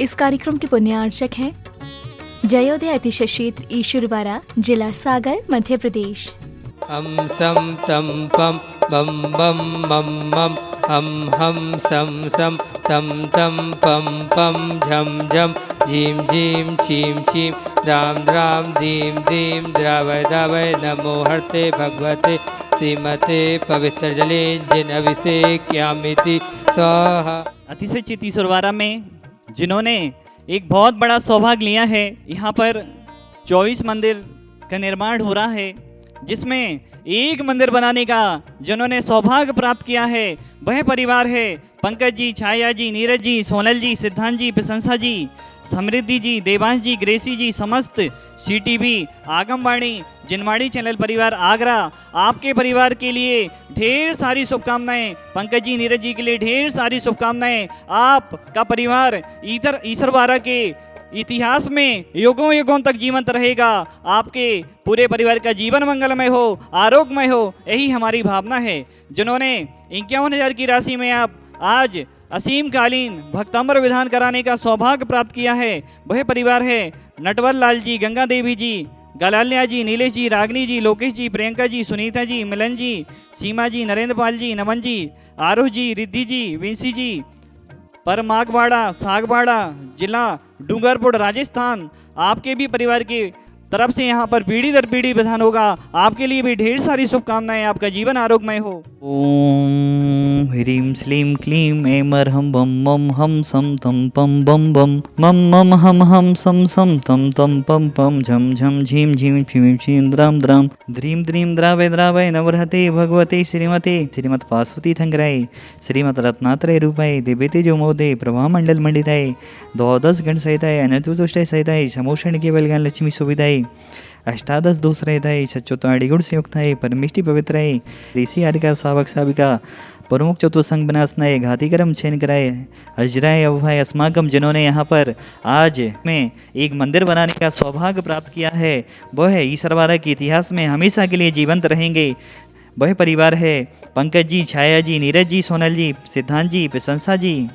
इस कार्यक्रम के पुण्यार्चक हैं जयोदय अतिशय क्षेत्र ईश्वरवाड़ा, जिला सागर, मध्य प्रदेश। हम सम तम पम बम बम मम मम हम सम सम तम तम पम पम झम झम झीम झीम छीम छीम द्राम द्राम दीम दीम द्रावय दावय नमो हर्ते भगवते श्रीमते पवित्र जले जिन अभिषेक्यामिति स्वाहा। अतिशय चित्त ईश्वरवाड़ा में जिन्होंने एक बहुत बड़ा सौभाग्य लिया है, यहाँ पर 24 मंदिर का निर्माण हो रहा है, जिसमें एक मंदिर बनाने का जिन्होंने सौभाग्य प्राप्त किया है वह परिवार है पंकज जी, छाया जी, नीरज जी, सोनल जी, सिद्धांत जी, प्रशंसा जी, समृद्धि जी, देवांश जी, ग्रेसी जी, समस्त CTV आगमवाणी जिनवाड़ी चैनल परिवार आगरा, आपके परिवार के लिए ढेर सारी शुभकामनाएं। पंकज जी, नीरज जी के लिए ढेर सारी शुभकामनाएं। आपका परिवार इधर ईश्वरवाड़ा के इतिहास में युगों युगों तक जीवंत रहेगा। आपके पूरे परिवार का जीवन मंगलमय हो, आरोग्यमय हो, यही हमारी भावना है। जिन्होंने 51,000 की राशि में आप आज असीमकालीन भक्ताम्र विधान कराने का सौभाग्य प्राप्त किया है वह परिवार है नटवर लाल जी, गंगा देवी जी, गलाल्या जी, नीलेश जी, रागनी जी, लोकेश जी, प्रियंका जी, सुनीता जी, मिलन जी, सीमा जी, नरेंद्र पाल जी, नमन जी, आरुष जी, रिद्धि जी, विंसी जी, परमागवाड़ा, सागवाड़ा, जिला डूंगरपुर, राजस्थान। आपके भी परिवार की तरफ से यहाँ पर पीढ़ी दर पीढ़ी विधान होगा। आपके लिए भी ढेर सारी शुभकामनाएं। आपका जीवन आरोग्यमय हो। ओम ह्रीं श्लीं क्लीं ऐं अर्हं बम मम हम सम तम पम बम बम मम मम हम सम सम तम तम पम पम झम झम झीम झीम झीम झीम द्राम द्राम द्रीम द्रीम द्रावय द्रावय नवरहते भगवते श्रीमते श्रीमत पार्वती थंगराय श्रीमत रत्नात्रय रूपाय दिव्यते जो मोदे प्रभा मंडल मंडिताय द्वादश गण सहिताय अनंतुष्टाय सहिताय समोषण केवल ज्ञान लक्ष्मी सुविधाय अष्टादश दोष रहताय सच्चोताड़ी गुण से युक्त है परमिष्टि पवित्र है ऋषि आरिका सावक साविका प्रमुख चतुर्संग बनासनाय घाती कर्म छेन कराए अजराय अवभाय अस्माकम। जिन्होंने यहाँ पर आज में एक मंदिर बनाने का सौभाग्य प्राप्त किया है वह ईश्वरवाड़ा के इतिहास में हमेशा के लिए जीवंत रहेंगे। वह परिवार है पंकज जी, छाया जी, नीरज जी, सोनल जी, सिद्धांत जी, प्रशंसा जी,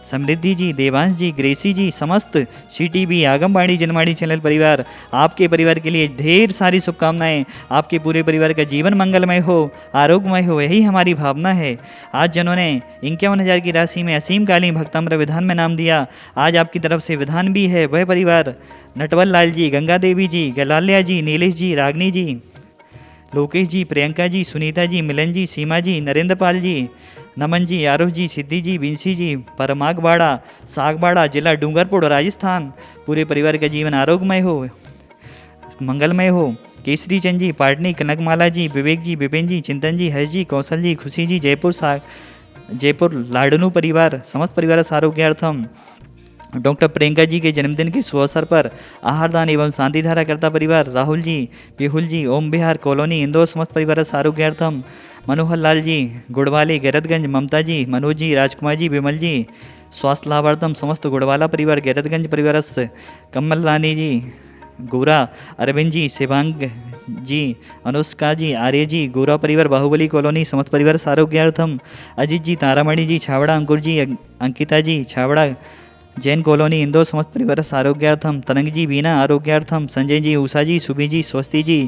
समृद्धि जी, देवांश जी, ग्रेसी जी, समस्त CTV आगमवाणी जिनवाड़ी चैनल परिवार। आपके परिवार के लिए ढेर सारी शुभकामनाएं। आपके पूरे परिवार का जीवन मंगलमय हो, आरोग्यमय हो, यही हमारी भावना है। आज जिन्होंने 51,000 की राशि में असीमकालीन भक्ताम्र विधान में नाम दिया, आज आपकी तरफ से विधान भी है वह परिवार नटवर लाल जी, गंगा देवी जी, गलाल्या जी, नीलेश जी, रागनी जी, लोकेश जी, प्रियंका जी, सुनीता जी, मिलन जी, सीमा जी, नरेंद्र पाल जी, नमन जी, आरुष जी, सिद्धि जी, विंसी जी, परमागवाड़ा, सागवाड़ा, जिला डूंगरपुर, राजस्थान। पूरे परिवार का जीवन आरोग्यमय हो, मंगलमय हो। केसरी चंद जी, पाटनी, कनकमाला जी, विवेक जी, विपिन जी, चिंतन जी, हर्ष जी, कौशल जी, खुशी जी, जयपुर लाडनू परिवार, समस्त परिवार आरोग्यार्थम। डॉक्टर प्रियंका जी के जन्मदिन के शुभ अवसर पर आहारदान एवं शांति धारा करता परिवार राहुल जी, पिहुल जी, ओम बिहार कॉलोनी, इंदौर, समस्त परिवार आरोग्यार्थम। मनोहर लाल जी, गुड़वाली, गैरतगंज, ममता जी, मनोज जी, राजकुमार जी, विमल जी, स्वास्थ्य लाभार्थम। समस्त गुड़वाला परिवार, गैरतगंज परिवार, कमल रानी जी, गोरा, अरविंद जी, शिवांग जी, अनुष्का जी, आर्य जी, गोरा परिवार, बाहुबली कॉलोनी, समस्त परिवार आरोग्यार्थम। अजित जी, तारामणि जी, छावड़ा, अंकुर जी, अंकिता जी, छावड़ा, जैन कॉलोनी, इंदौर, समस्त परिवार आरोग्यार्थम। तनंग जी, बीना आरोग्यार्थम। संजय जी, उषा जी, सुबी जी, स्वस्ति जी,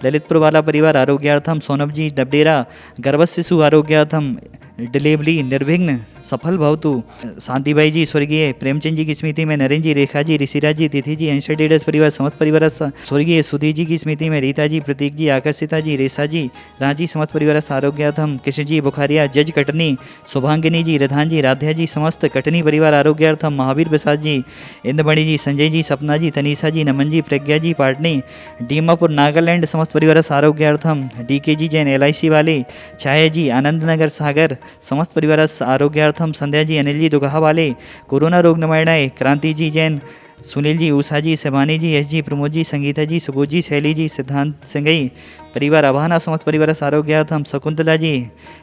ललितपुर वाला परिवार आरोग्यार्थम। सोनम जी, डबडेरा, गर्भ शिशु आरोग्यार्थम। डिलीवरी निर्विघ्न सफल भवतु। शांतिबाई जी, स्वर्गीय प्रेमचंद जी की स्मृति में नरेंद्र जी, रेखा जी, ऋषिराज जी, तिथि जी, एंशडेडस परिवार, समस्त परिवार। स्वर्गीय सुधी जी की स्मृति में रीता जी, प्रतीक जी, आकर्षिता जी, रेशा जी, रांची, समस्त परिवार आरोग्यार्थम। कृष्ण जी, बुखारिया, जज कटनी, शुभांगिनी जी, रधान जी, राध्या जी, समस्त कटनी परिवार आरोग्यार्थम। महावीर प्रसाद जी, इंद्रमणि जी, संजय जी, सपना जी, तनीषा जी, नमन जी, प्रज्ञा जी, पाटनी, डीमापुर, नागालैंड, समस्त परिवार आरोग्यार्थम। DK जी, जैन LIC वाले, छाया जी, आनंद नगर, सागर, समस्त परिवार आरोग्यार्थम। संध्या जी, अनिल जी, दुगहा वाले, कोरोना रोग निवारणाय, क्रांति जी, जैन, सुनील जी, उषा जी, शिवानी जी, यश जी, प्रमोद जी, संगीता जी, सुबोध जी, शैली जी, सिद्धांत सिंगई परिवार, अभाना, समस्त परिवार आरोग्यार्थम। शकुंतला जी,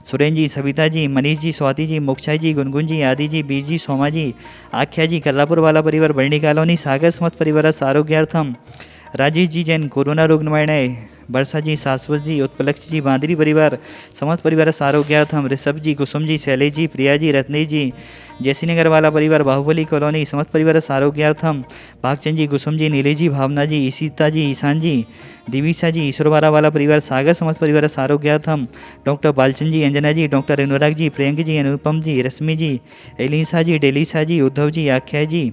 सुरेन जी, सविता जी, मनीष जी, स्वाति जी, मोक्षाई जी, गुनगुन जी, आदि जी, बीज जी, सोमा जी, आख्या जी, कल्लापुर वाला परिवार, बर्णी कॉलोनी, सागर, समस्त परिवार आरोग्यार्थम। राजेश जी, जैन, कोरोना रोग निवारणाय, वर्षा जी, शाश्वत जी, उत्पलक्ष जी, बांदरी परिवार समस्त परिवार आरोग्यार्थम, ऋषभ जी, कुसुम जी, शैलेश जी, प्रिया जी, रत्नेश जी, जयसीनगर वाला परिवार, बाहुबली कॉलोनी समस्त परिवार आरोग्यार्थम, भागचंद जी, कुसुम जी, नीलेश जी, भावना जी, ईशिता जी, ईशान जी, दिविशा जी, ईश्वरवारा वाला परिवार, सागर समस्त परिवार आरोग्यार्थम, डॉक्टर बालचंद जी, अंजना जी, डॉक्टर अनुराग जी, प्रियंक जी, अनुपम जी, रश्मि जी, एलिसा जी, डेलिसा जी, उद्धव जी, आख्या जी,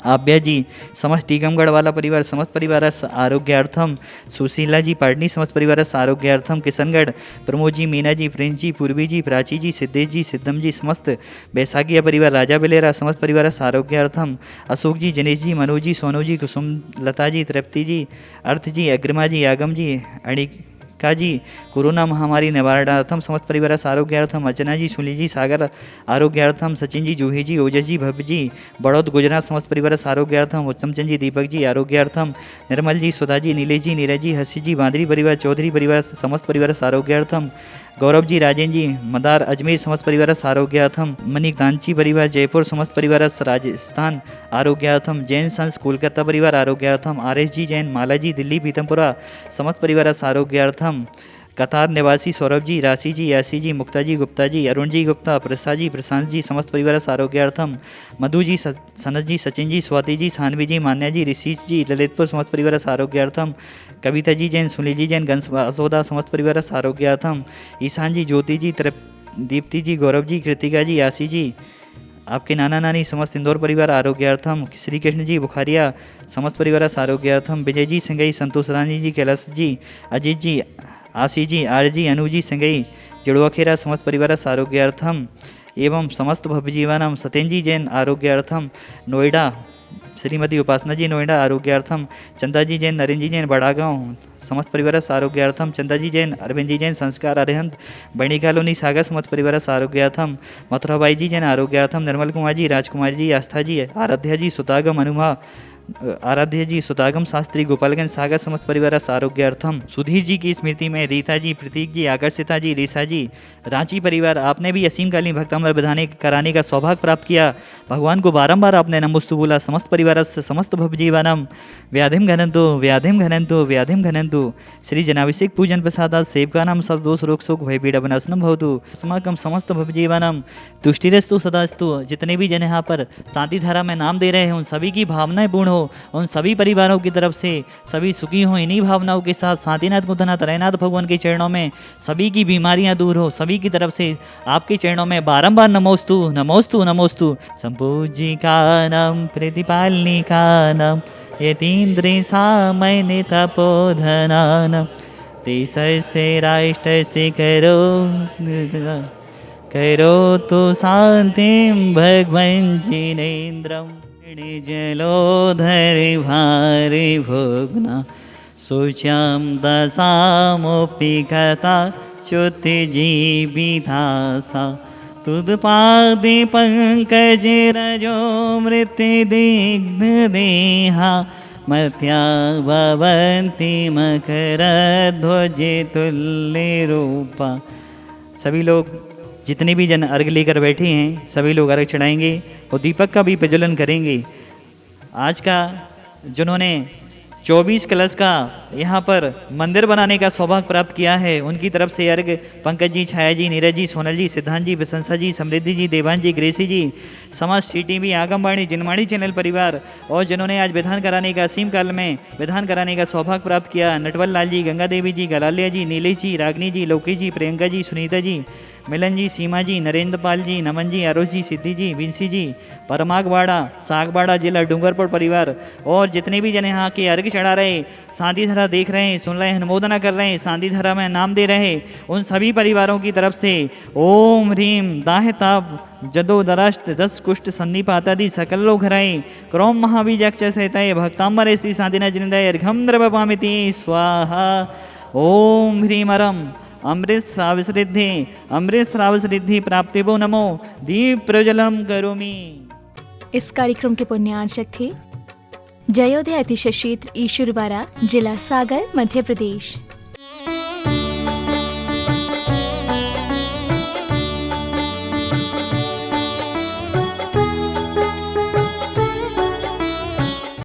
आभ्या जी, समस्त टीकमगढ़ वाला परिवार समस्त परिवार आरोग्यार्थम, सुशीला जी, पाटनी समस्त परिवार आरोग्यार्थम, किशनगढ़ प्रमोद जी, मीना जी, प्रिंस जी, पूर्वी जी, प्राची जी, सिद्धेश जी, सिद्धम जी, समस्त बैसाखिया परिवार, राजा बेलेरा समस्त परिवार आरोग्यार्थम, अशोक जी, जनेश जी, मनोज जी, सोनू जी, कुसुम लता जी, तृप्ति जी, अर्थ जी, अग्रमा जी, आगम जी, अणिका जी, कोरोना महामारी निवारणार्थम समस्त परिवार आरोग्यार्थम, अर्चना जी, सुनील जी, सागर आरोग्यार्थम, सचिन जी, जूही जी, ओजस जी, भव्य जी, बड़ौद गुजरात समस्त परिवार आरोग्यार्थम, उत्तम चंद जी, दीपक जी आरोग्यार्थम, निर्मल जी, सुधा जी, नीलेश जी, नीरज जी, हसी जी, बांदरी परिवार, चौधरी परिवार समस्त परिवार आरोग्यार्थम, गौरव जी, राजेंद्र जी, मदार अजमेर समस्त परिवार आरोग्यार्थम, मणिकांची परिवार जयपुर समस्त परिवार राजस्थान आरोग्यार्थम, जैन संस कोलकाता परिवार आरोग्यार्थम, आर.एस. जी जैन, माला जी, दिल्ली पीतमपुरा समस्त परिवार आरोग्यार्थम, कतार निवासी सौरभ जी, राशि जी, यासी जी, मुक्ता जी, गुप्ता जी, अरुण जी गुप्ता, प्रसाद जी, प्रशांत जी समस्त परिवार आरोग्यार्थम, मधु जी, सनत जी, सचिन जी, स्वाति जी, सानवी जी, मान्या जी, ऋषिश जी, ललितपुर समस्त परिवार आरोग्यार्थम, कविता जी जैन, सुनील जी जैन, गंस असोदा समस्त परिवार आरोग्यार्थम, ईशान जी, ज्योति जी, दीप्ति जी, गौरव जी, कृतिका जी, यासी जी, आपके नाना नानी समस्त इंदौर परिवार आरोग्यार्थम, श्री कृष्ण जी, बुखारिया समस्त परिवार आरोग्यार्थम, विजय जी, सिंगई, संतोष रानी जी, कैलाश जी, अजीत जी, आशी जी, आर जी, अनु जी, सिंगई, जड़ुआखेरा समस्त परिवार आरोग्यार्थम एवं समस्त भवजीवानम, सत्येन जी जैन आरोग्यार्थम, नोएडा श्रीमती उपासना जी, नोएडा आरोग्यार्थम, चंदा जी जैन, नरेंद्र जी जैन, बड़ागांव समस्त परिवार आरोग्यार्थम, चंदा जी जैन, अरविंद जी जैन, संस्कार अरिहंत, बणी कॉलोनी सागर समस्त परिवार आरोग्यार्थम, मथुराबाई जी जैन आरोग्यार्थम, निर्मल कुमार जी, राजकुमार जी, आस्था जी, आराध्या जी, सुतागम अनुमा, आराध्य जी, सुतागम शास्त्री, गोपालगंज सागर समस्त परिवार आरोग्यार्थम, सुधीर जी की स्मृति में रीता जी, प्रतीक जी, आकर्षिता जी, रीसा जी, रांची परिवार, आपने भी असीमकालीन भक्तामृत विधाने कराने का सौभाग्य प्राप्त किया। भगवान को बारंबार आपने नमोस्तु बोला। समस्त परिवार समस्त भवजीवानम व्याधिम घनंतु व्याधिम घनंतु व्याधिम घनंतु श्री जनाभिषेक पूजन प्रसादात सेवकानाम सब दोष रोग शोक भय पीड़ा विनाशनम भवतु अस्माकम समस्त भवजीवानम तुष्टिरस्तु सदास्तु। जितने भी जन यहाँ पर शांति धारा में नाम दे रहे हैं उन सभी की भावनाएं पूर्ण हो, उन सभी परिवारों की तरफ से सभी सुखी हो। इन्हीं भावनाओं के साथ शांतिनाथ मुद्दनाथ रैनाथ भगवान के चरणों में सभी की बीमारियां दूर हो, सभी की तरफ से आपके चरणों में बारंबार नमोस्तु नमोस्तु नमोस्तु। संपूजिकानां प्रतिपालनिकानां यतीन्द्रे सामय तपोधनानां तेसस्य राष्ट्रस्य करोतु शान्तिं भगवन् जिनेन्द्रं जलोधरि भारि भोग्ना शुच्यां दशामपि कथा च्युतिजीवितासा तुदपादि पंकज रजो मृत्युदिग्धदेहा मत्या भवन्ति मकरध्वजे तुल्यरूपा। सभी लोग जितने भी जन अर्घ लेकर बैठे हैं सभी लोग अर्घ चढ़ाएंगे और दीपक का भी प्रज्वलन करेंगे। आज का जिन्होंने 24 कलश का यहाँ पर मंदिर बनाने का सौभाग्य प्राप्त किया है उनकी तरफ से अर्घ पंकज जी, छाया जी, नीरज जी, सोनल जी, सिद्धांत जी, प्रशंसा जी, समृद्धि जी, देवान जी, ग्रेसी जी, समस्त CTV आगमवाणी जिनवाणी चैनल परिवार और जिन्होंने आज विधान कराने का असीम काल में विधान कराने का सौभाग्य प्राप्त किया, नटवर लाल जी, गंगा देवी जी, गलालिया जी, नीलेश जी, रागनी जी, लोकेश जी, प्रियंका जी, सुनीता जी, मिलन जी, सीमा जी, नरेंद्र पाल जी, नमन जी, आरोज जी, सिद्धि जी, विंसी जी, परमागवाड़ा, सागवाड़ा जिला डूंगरपुर परिवार और जितने भी जन यहाँ के अर्घ चढ़ा रहे, शांति धारा देख रहे हैं, सुन रहे हैं, अनुमोदना कर रहे हैं, शांति धारा में नाम दे रहे हैं, उन सभी परिवारों की तरफ से ओम ह्रीम दाहताप जदो दराष्ट 10 कुष्ठ संदीप आतादि सकल लोग हराए क्रोम महाबीजाक्ष सहिताय भक्तांबर श्री शांतिना जिनदाय अर्घम द्रवपामिति स्वाहा। ओम ह्रीम अरम अमृत श्राव सिद्धि प्राप्तिभो नमो दीप प्रज्वलम करोमि। इस कार्यक्रम के पुण्यार्चक थे जयोदय अतिशय क्षेत्र ईश्वरवारा, जिला सागर, मध्य प्रदेश।